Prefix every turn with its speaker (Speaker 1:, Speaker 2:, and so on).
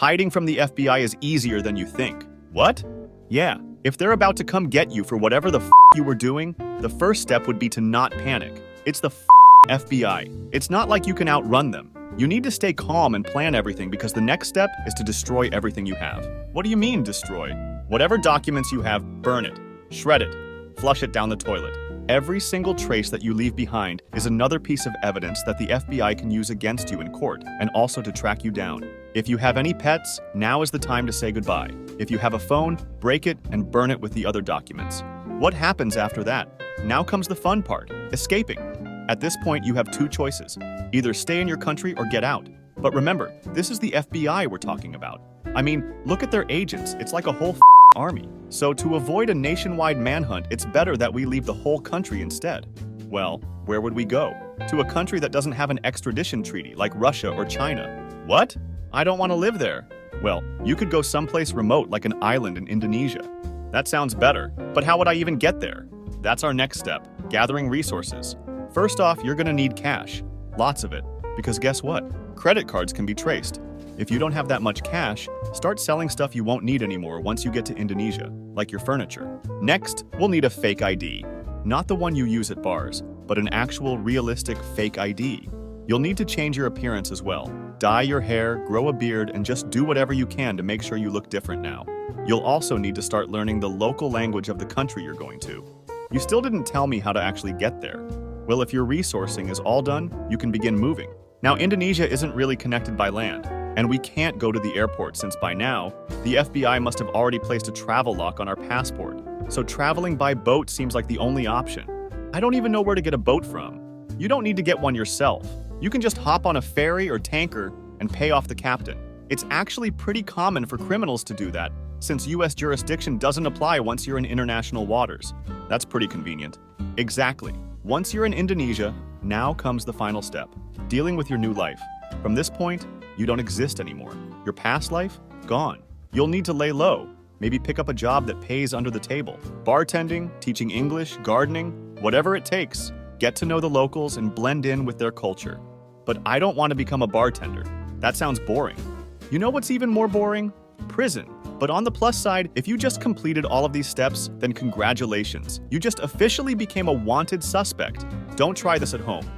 Speaker 1: Hiding from the FBI is easier than you think. What? Yeah, if they're about to come get you for whatever the you were doing, the first step would be to not panic. It's the FBI. It's not like you can outrun them. You need to stay calm and plan everything because the next step is to destroy everything you have. What do you mean, destroy? Whatever documents you have, burn it, shred it, flush it down the toilet. Every single trace that you leave behind is another piece of evidence that the FBI can use against you in court and also to track you down. If you have any pets, now is the time to say goodbye. If you have a phone, break it and burn it with the other documents. What happens after that? Now comes the fun part, escaping. At this point, you have two choices. Either stay in your country or get out. But remember, this is the FBI we're talking about. I mean, look at their agents. It's like a whole army. So to avoid a nationwide manhunt, it's better that we leave the whole country instead. Well, where would we go? To a country that doesn't have an extradition treaty like Russia or China. What? I don't want to live there. Well, you could go someplace remote like an island in Indonesia. That sounds better, but how would I even get there? That's our next step, gathering resources. First off, you're gonna need cash. Lots of it. Because guess what? Credit cards can be traced. If you don't have that much cash, start selling stuff you won't need anymore once you get to Indonesia, like your furniture. Next, we'll need a fake ID. Not the one you use at bars, but an actual realistic fake ID. You'll need to change your appearance as well. Dye your hair, grow a beard, and just do whatever you can to make sure you look different now. You'll also need to start learning the local language of the country you're going to. You still didn't tell me how to actually get there. Well, if your resourcing is all done, you can begin moving. Now, Indonesia isn't really connected by land, and we can't go to the airport since by now, the FBI must have already placed a travel lock on our passport. So traveling by boat seems like the only option. I don't even know where to get a boat from. You don't need to get one yourself. You can just hop on a ferry or tanker and pay off the captain. It's actually pretty common for criminals to do that, since US jurisdiction doesn't apply once you're in international waters. That's pretty convenient. Exactly. Once you're in Indonesia, now comes the final step, dealing with your new life. From this point, you don't exist anymore. Your past life? Gone. You'll need to lay low, maybe pick up a job that pays under the table. Bartending, teaching English, gardening, whatever it takes. Get to know the locals and blend in with their culture. But I don't want to become a bartender. That sounds boring. You know what's even more boring? Prison. But on the plus side, if you just completed all of these steps, then congratulations. You just officially became a wanted suspect. Don't try this at home.